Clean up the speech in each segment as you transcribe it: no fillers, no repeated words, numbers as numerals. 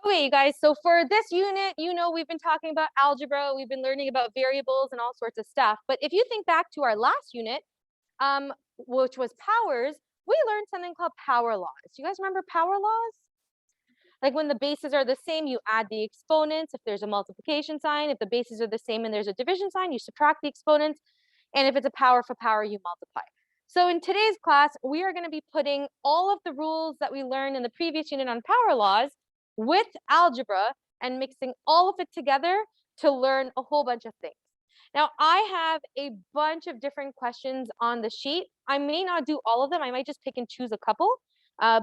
Okay, you guys, so for this unit, we've been talking about algebra, we've been learning about variables and all sorts of stuff. But if you think back to our last unit, which was powers, we learned something called power laws. You guys remember power laws? Like when the bases are the same, you add the exponents. If there's a multiplication sign, if the bases are the same and there's a division sign, you subtract the exponents. And if it's a power for power, you multiply. So in today's class, we are going to be putting all of the rules that we learned in the previous unit on power laws with algebra and mixing all of it together to learn a whole bunch of things. Now, I have a bunch of different questions on the sheet. I may not do all of them. I might just pick and choose a couple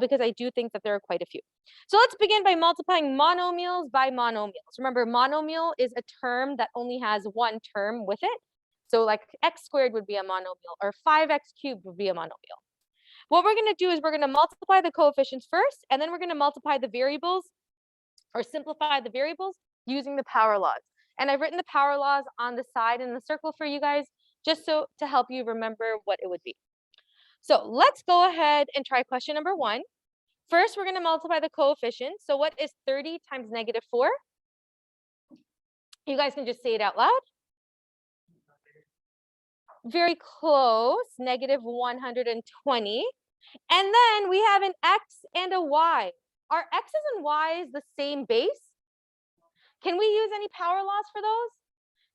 because I do think that there are quite a few. So let's begin by multiplying monomials by monomials. Remember, monomial is a term that only has one term with it. So like x squared would be a monomial, or 5x cubed would be a monomial. What we're going to do is we're going to multiply the coefficients first, and then we're going to multiply the variables or simplify the variables using the power laws. And I've written the power laws on the side in the circle for you guys, just so to help you remember what it would be. So let's go ahead and try question number 1. First, we're going to multiply the coefficients. So what is 30 times negative 4? You guys can just say it out loud. Very close, negative 120. And then we have an x and a y. Are x's and y's the same base? Can we use any power laws for those?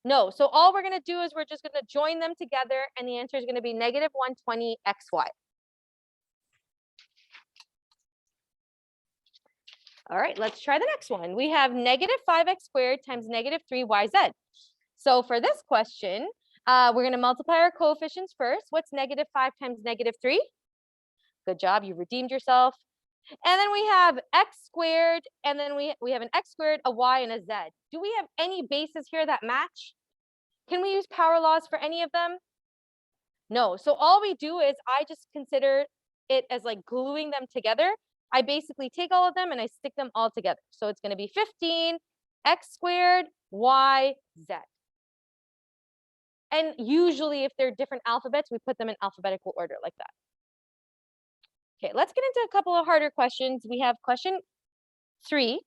No. So all we're going to do is we're just going to join them together, and the answer is going to be negative 120 xy. All right, let's try the next one. We have negative 5x squared times negative 3yz. So for this question, we're going to multiply our coefficients first. What's negative 5 times negative 3? Good job, you redeemed yourself. And then we have x squared, and then we have an x squared, a y, and a z. Do we have any bases here that match? Can we use power laws for any of them? No. So all we do is I just consider it as like gluing them together. I basically take all of them and I stick them all together. So it's going to be 15 x squared y z. And usually if they're different alphabets, we put them in alphabetical order like that. Okay, let's get into a couple of harder questions. We have question 3.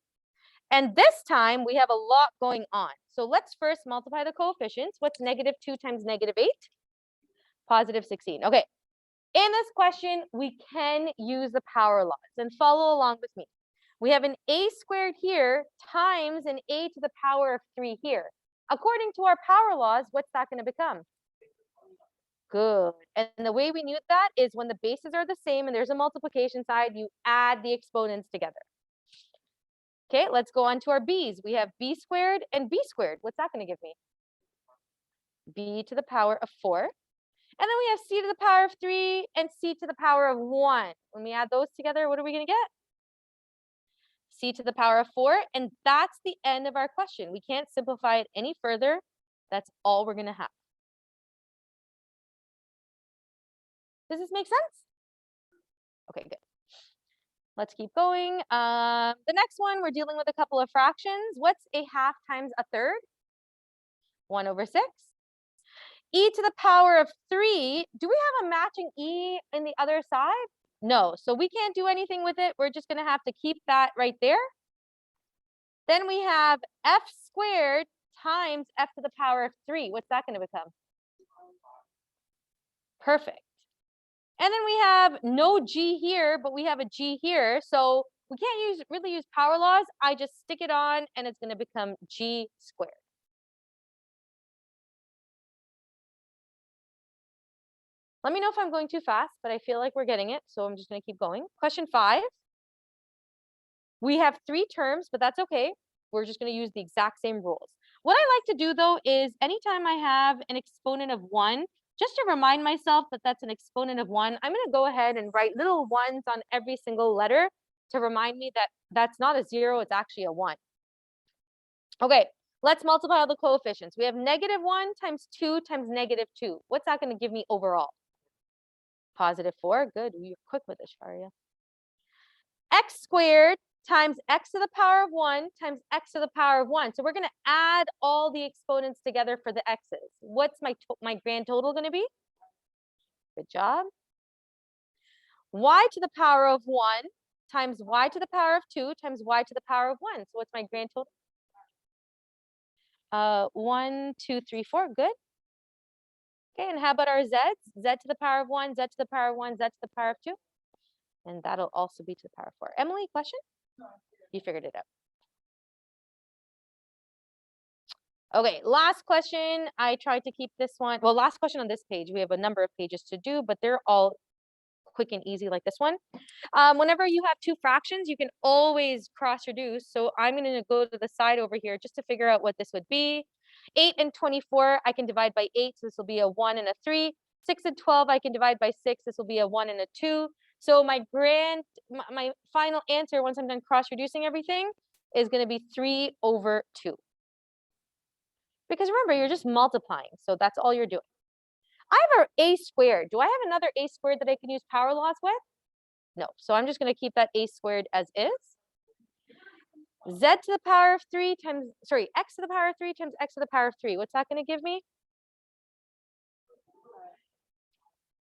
And this time we have a lot going on. So let's first multiply the coefficients. What's negative 2 times negative 8? Positive 16. Okay. In this question, we can use the power laws and follow along with me. We have an a squared here times an a to the power of 3 here. According to our power laws, what's that going to become? Good. And the way we knew that is when the bases are the same and there's a multiplication side, you add the exponents together. Okay, let's go on to our b's. We have b squared and b squared. What's that going to give me? B to the power of 4. And then we have c to the power of 3 and c to the power of 1. When we add those together, what are we going to get? C to the power of 4. And that's the end of our question. We can't simplify it any further. That's all we're going to have. Does this make sense? Okay, good. Let's keep going. The next one, we're dealing with a couple of fractions. What's a half times a third? 1 over 6. E to the power of 3. Do we have a matching e in the other side? No, so we can't do anything with it. We're just going to have to keep that right there. Then we have f squared times f to the power of 3. What's that going to become? Perfect. And then we have no g here, but we have a g here. So we can't really use power laws. I just stick it on and it's going to become g squared. Let me know if I'm going too fast, but I feel like we're getting it. So I'm just going to keep going. Question 5. We have 3 terms, but that's okay. We're just going to use the exact same rules. What I like to do, though, is anytime I have an exponent of 1, just to remind myself that that's an exponent of 1, I'm going to go ahead and write little 1s on every single letter to remind me that that's not a 0, it's actually a 1. Okay, let's multiply all the coefficients. We have negative 1 times 2 times negative 2. What's that going to give me overall? Positive 4. Good. You're quick with this, Sharia. X squared times x to the power of 1 times x to the power of 1. So we're going to add all the exponents together for the x's. What's my grand total going to be? Good job. Y to the power of 1 times y to the power of 2 times y to the power of 1. So what's my grand total? 1, 2, 3, 4. Good. Okay, and how about our z's? Z to the power of 1, z to the power of 1, z to the power of 2. And that'll also be to the power of 4. Emily, question? You figured it out. Okay, last question. I tried to keep this one. Well, last question on this page. We have a number of pages to do, but they're all quick and easy like this one. Whenever you have two fractions, you can always cross reduce. So I'm going to go to the side over here just to figure out what this would be. 8 and 24, I can divide by 8. So this will be a 1 and a 3. 6 and 12, I can divide by 6. This will be a 1 and a 2. So my final answer, once I'm done cross reducing everything, is going to be 3 over 2. Because remember, you're just multiplying. So that's all you're doing. I have a squared. Do I have another a squared that I can use power laws with? No. So I'm just going to keep that a squared as is. Z to the power of 3 times, sorry, x to the power of 3 times x to the power of 3. What's that going to give me?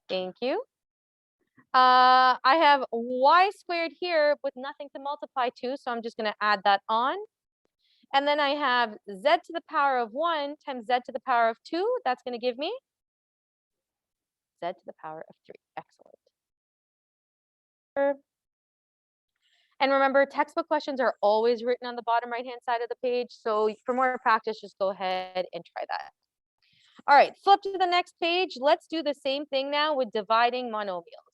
Thank you. I have y squared here with nothing to multiply to, so I'm just going to add that on. And then I have z to the power of 1 times z to the power of 2. That's going to give me z to the power of 3. Excellent. And remember, textbook questions are always written on the bottom right-hand side of the page. So for more practice, just go ahead and try that. All right, flip to the next page. Let's do the same thing now with dividing monomials.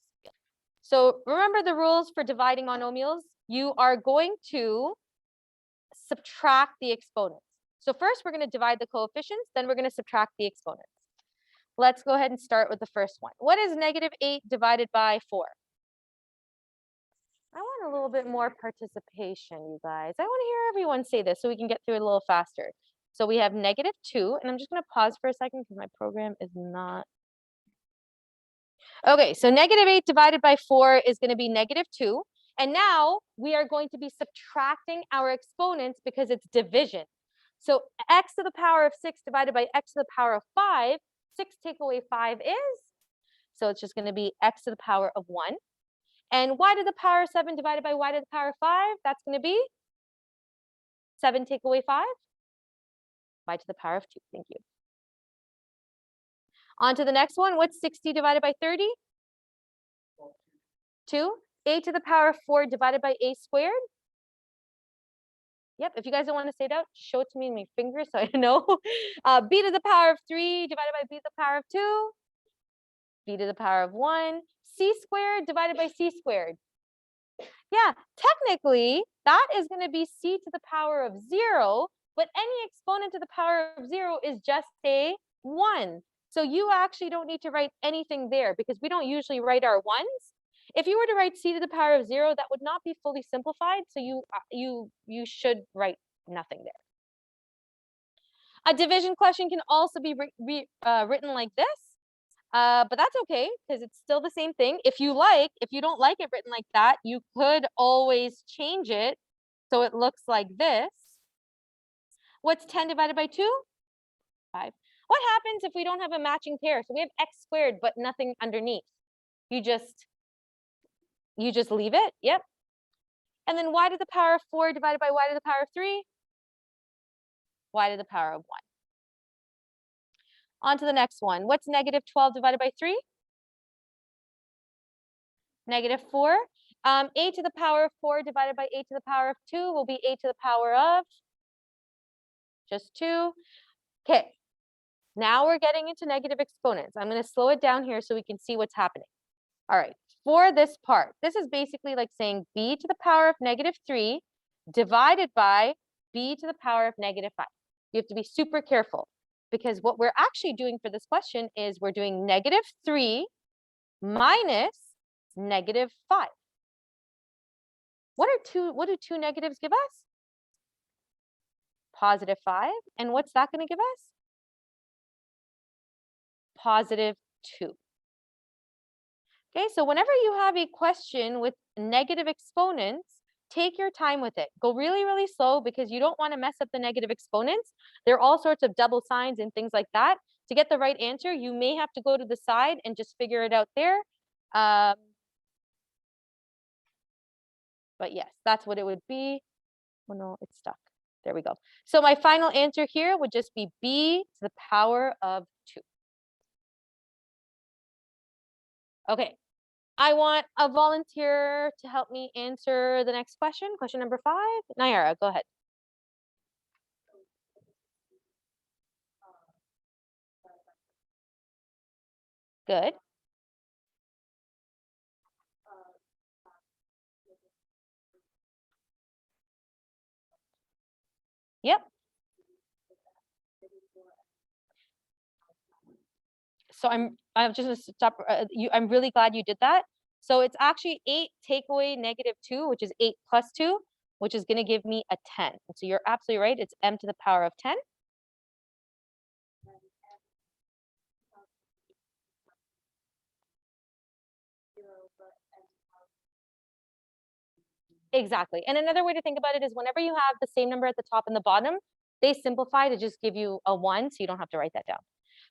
So remember the rules for dividing monomials. You are going to subtract the exponents. So first we're going to divide the coefficients, then we're going to subtract the exponents. Let's go ahead and start with the first one. What is negative 8 divided by 4? I want a little bit more participation, you guys. I want to hear everyone say this so we can get through it a little faster. So we have negative 2, and I'm just going to pause for a second because my program is not. Okay, so negative 8 divided by 4 is going to be negative 2. And now we are going to be subtracting our exponents because it's division. So x to the power of 6 divided by x to the power of 5, 6 take away 5 is, so it's just going to be x to the power of 1. And y to the power of 7 divided by y to the power of 5, that's going to be 7 take away 5, y to the power of 2. Thank you. On to the next one. What's 60 divided by 30? 2. A to the power of 4 divided by a squared. Yep, if you guys don't want to say it out, show it to me in my fingers so I know. B to the power of 3 divided by b to the power of 2. B to the power of 1. C squared divided by c squared. Yeah, technically, that is going to be c to the power of 0, but any exponent to the power of 0 is just a 1. So you actually don't need to write anything there because we don't usually write our 1s. If you were to write c to the power of 0, that would not be fully simplified, so you should write nothing there. A division question can also be written like this. But that's okay because it's still the same thing. If you don't like it written like that, you could always change it so it looks like this. What's 10 divided by 2? 5. What happens if we don't have a matching pair? So we have x squared but nothing underneath. You just leave it. Yep. And then y to the power of 4 divided by y to the power of 3. Y to the power of 1. On to the next one. What's negative 12 divided by 3? Negative 4. A to the power of 4 divided by a to the power of 2 will be a to the power of just 2. Okay. Now we're getting into negative exponents. I'm going to slow it down here so we can see what's happening. All right. For this part, this is basically like saying b to the power of negative 3 divided by b to the power of negative 5. You have to be super careful because what we're actually doing for this question is we're doing negative 3 minus negative 5. What do two negatives give us? Positive 5. And what's that going to give us? Positive 2. Okay, so whenever you have a question with negative exponents, take your time with it. Go really, really slow because you don't want to mess up the negative exponents. There are all sorts of double signs and things like that. To get the right answer, you may have to go to the side and just figure it out there. But yes, that's what it would be. Oh no, it's stuck. There we go. So my final answer here would just be b to the power of 2. Okay, I want a volunteer to help me answer the next question. Question number 5. Nayara, go ahead. Good. Yep. So I'm just gonna stop. I'm really glad you did that. So it's actually 8 take away -2, which is 8 plus 2, which is going to give me a 10. And so you're absolutely right. It's m to the power of 10. Exactly. And another way to think about it is whenever you have the same number at the top and the bottom, they simplify to just give you a 1, so you don't have to write that down.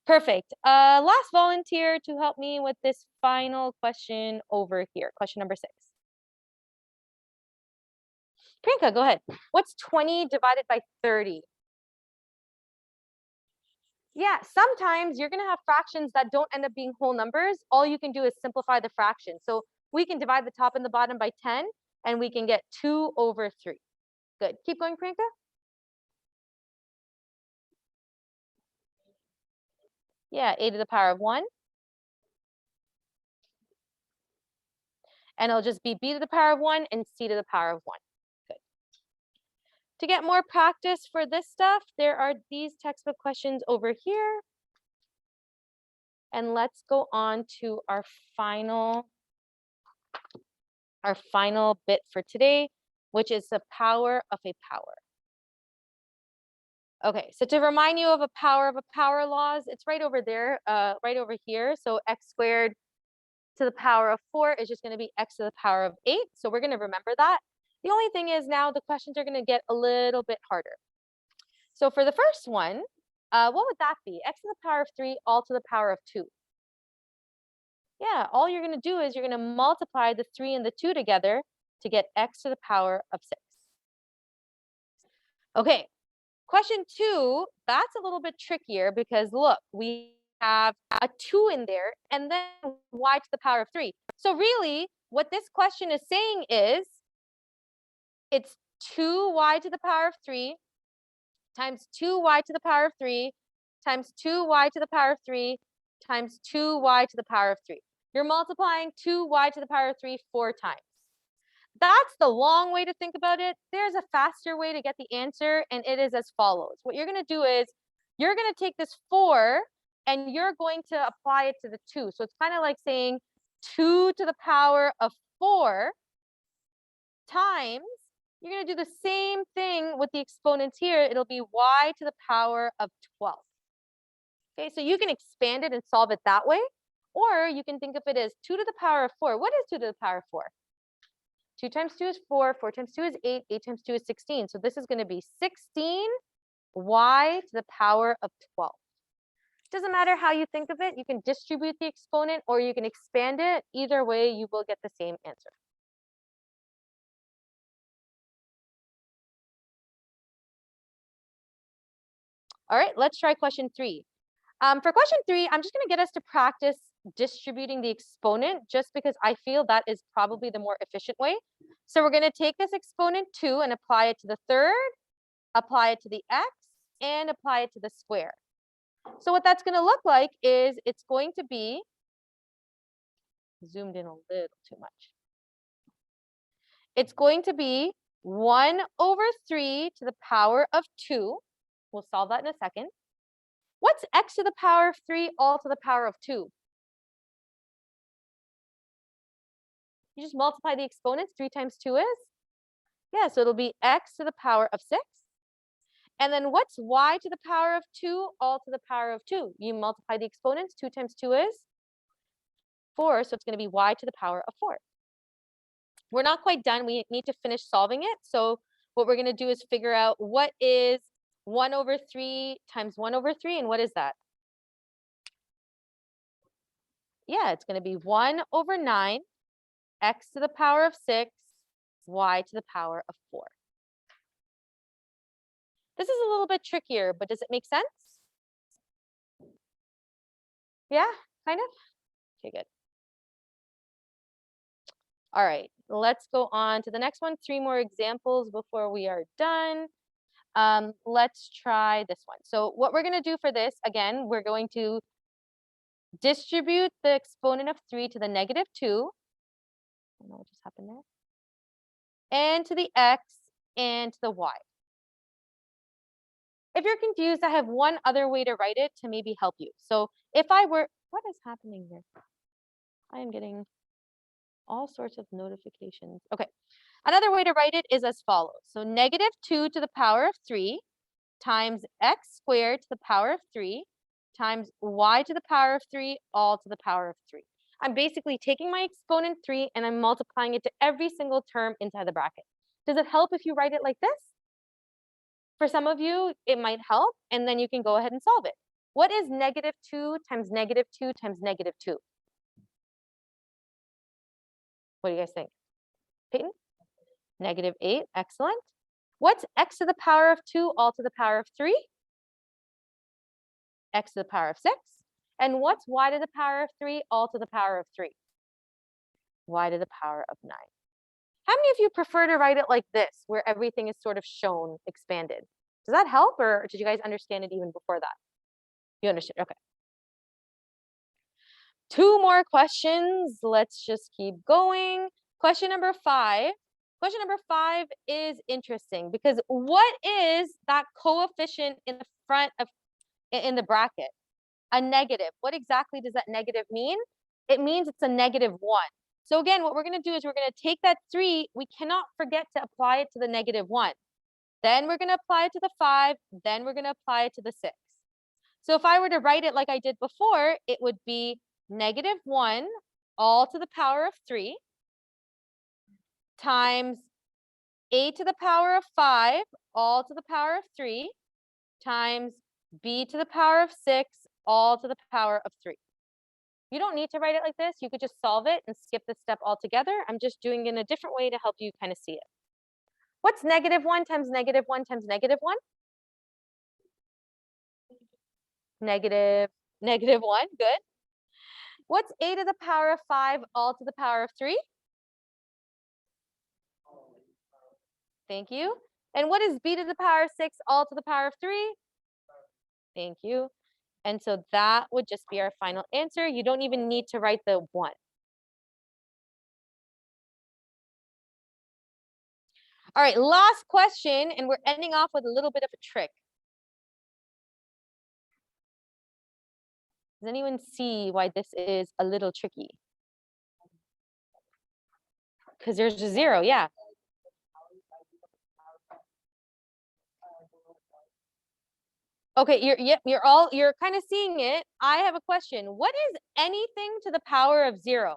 Perfect. Last volunteer to help me with this final question over here. Question number 6. Priyanka, go ahead. What's 20 divided by 30? Yeah, sometimes you're going to have fractions that don't end up being whole numbers. All you can do is simplify the fraction. So we can divide the top and the bottom by 10, and we can get 2 over 3. Good. Keep going, Priyanka. Yeah, a to the power of 1. And it'll just be b to the power of 1 and c to the power of 1. Good. To get more practice for this stuff, there are these textbook questions over here. And let's go on to our final bit for today, which is the power of a power. Okay, so to remind you of a power laws, it's right over there, right over here. So x squared to the power of 4 is just going to be x to the power of 8. So we're going to remember that. The only thing is now the questions are going to get a little bit harder. So for the first one, what would that be? X to the power of 3 all to the power of 2. Yeah, all you're going to do is you're going to multiply the 3 and the 2 together to get x to the power of 6. Okay, question 2, that's a little bit trickier because look, we have a 2 in there and then y to the power of 3. So really, what this question is saying is it's 2y to the power of 3 times 2y to the power of 3 times 2y to the power of 3 times 2y to the power of 3. You're multiplying 2y to the power of 3 4 times. That's the long way to think about it. There's a faster way to get the answer, and it is as follows. What you're going to do is you're going to take this 4 and you're going to apply it to the 2. So it's kind of like saying 2 to the power of 4 times, you're going to do the same thing with the exponents here. It'll be y to the power of 12. Okay, so you can expand it and solve it that way, or you can think of it as 2 to the power of 4. What is 2 to the power of 4? 2 times 2 is 4, 4 times 2 is 8, 8 times 2 is 16. So this is going to be 16 y to the power of 12. Doesn't matter how you think of it. You can distribute the exponent or you can expand it. Either way, you will get the same answer. All right, let's try question 3. For question 3, I'm just going to get us to practice distributing the exponent just because I feel that is probably the more efficient way. So we're going to take this exponent 2 and apply it to the third, apply it to the x, and apply it to the square. So what that's going to look like is it's going to be zoomed in a little too much. It's going to be 1 over 3 to the power of 2. We'll solve that in a second. What's x to the power of 3 all to the power of 2? You just multiply the exponents. 3 times 2 is? Yeah, so it'll be x to the power of 6. And then what's y to the power of 2 all to the power of 2? You multiply the exponents. 2 times 2 is 4, so it's going to be y to the power of 4. We're not quite done. We need to finish solving it. So what we're going to do is figure out what is 1 over 3 times 1 over 3, and what is that? Yeah, it's going to be 1 over 9, x to the power of 6, y to the power of 4. This is a little bit trickier, but does it make sense? Yeah, kind of? Okay, good. All right, let's go on to the next one. 3 more examples before we are done. Let's try this one. So what we're going to do for this, again, we're going to distribute the exponent of 3 to the negative 2. I don't know what just happened there. And to the x and to the y. If you're confused, I have one other way to write it to maybe help you. So if I were, what is happening here? I am getting all sorts of notifications. Okay, another way to write it is as follows. So negative 2 to the power of 3 times x squared to the power of 3 times y to the power of 3 all to the power of 3. I'm basically taking my exponent 3 and I'm multiplying it to every single term inside the bracket. Does it help if you write it like this? For some of you, it might help, and then you can go ahead and solve it. What is negative 2 times negative 2 times negative 2? What do you guys think? Peyton? Negative 8, excellent. What's x to the power of 2 all to the power of 3? X to the power of 6. And what's y to the power of 3 all to the power of 3? Y to the power of 9. How many of you prefer to write it like this, where everything is sort of shown, expanded? Does that help, or did you guys understand it even before that? You understand? Okay. 2 more questions. Let's just keep going. Question number 5. Question number 5 is interesting because what is that coefficient in the front of, in the bracket? A negative. What exactly does that negative mean? It means it's a negative 1. So again, what we're going to do is we're going to take that 3. We cannot forget to apply it to the negative 1. Then we're going to apply it to the 5. Then we're going to apply it to the 6. So if I were to write it like I did before, it would be negative 1 all to the power of 3 times a to the power of 5 all to the power of 3 times b to the power of 6 all to the power of 3. You don't need to write it like this. You could just solve it and skip this step altogether. I'm just doing it in a different way to help you kind of see it. What's negative 1 times negative 1 times negative 1? Negative 1, good. What's a to the power of 5 all to the power of 3? Thank you. And what is b to the power of 6 all to the power of 3? Thank you. And so that would just be our final answer. You don't even need to write the 1. All right, last question, and we're ending off with a little bit of a trick. Does anyone see why this is a little tricky? Because there's a 0, yeah. Okay, you're kind of seeing it. I have a question. What is anything to the power of 0?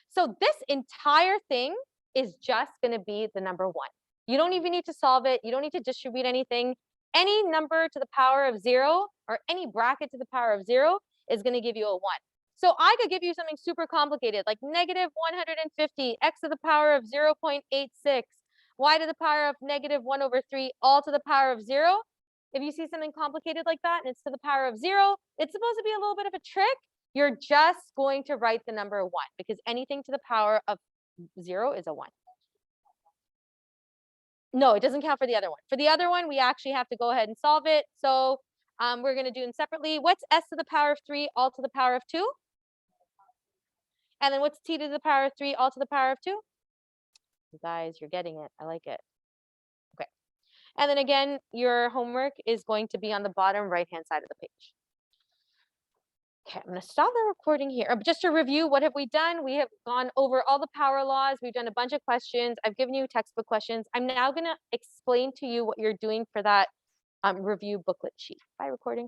So this entire thing is just going to be the number 1. You don't even need to solve it. You don't need to distribute anything. Any number to the power of 0 or any bracket to the power of 0 is going to give you a 1. So I could give you something super complicated like negative 150, x to the power of 0.86, y to the power of negative 1 over 3, all to the power of 0. If you see something complicated like that and it's to the power of 0, it's supposed to be a little bit of a trick. You're just going to write the number 1 because anything to the power of 0 is a 1. No, it doesn't count for the other one. For the other one, we actually have to go ahead and solve it. So we're going to do them separately. What's s to the power of 3 all to the power of 2? And then what's t to the power of 3 all to the power of 2? You guys, you're getting it. I like it. Okay. And then again, your homework is going to be on the bottom right-hand side of the page. Okay, I'm going to stop the recording here. Just to review, what have we done? We have gone over all the power laws. We've done a bunch of questions. I've given you textbook questions. I'm now going to explain to you what you're doing for that review booklet sheet. Bye, recording.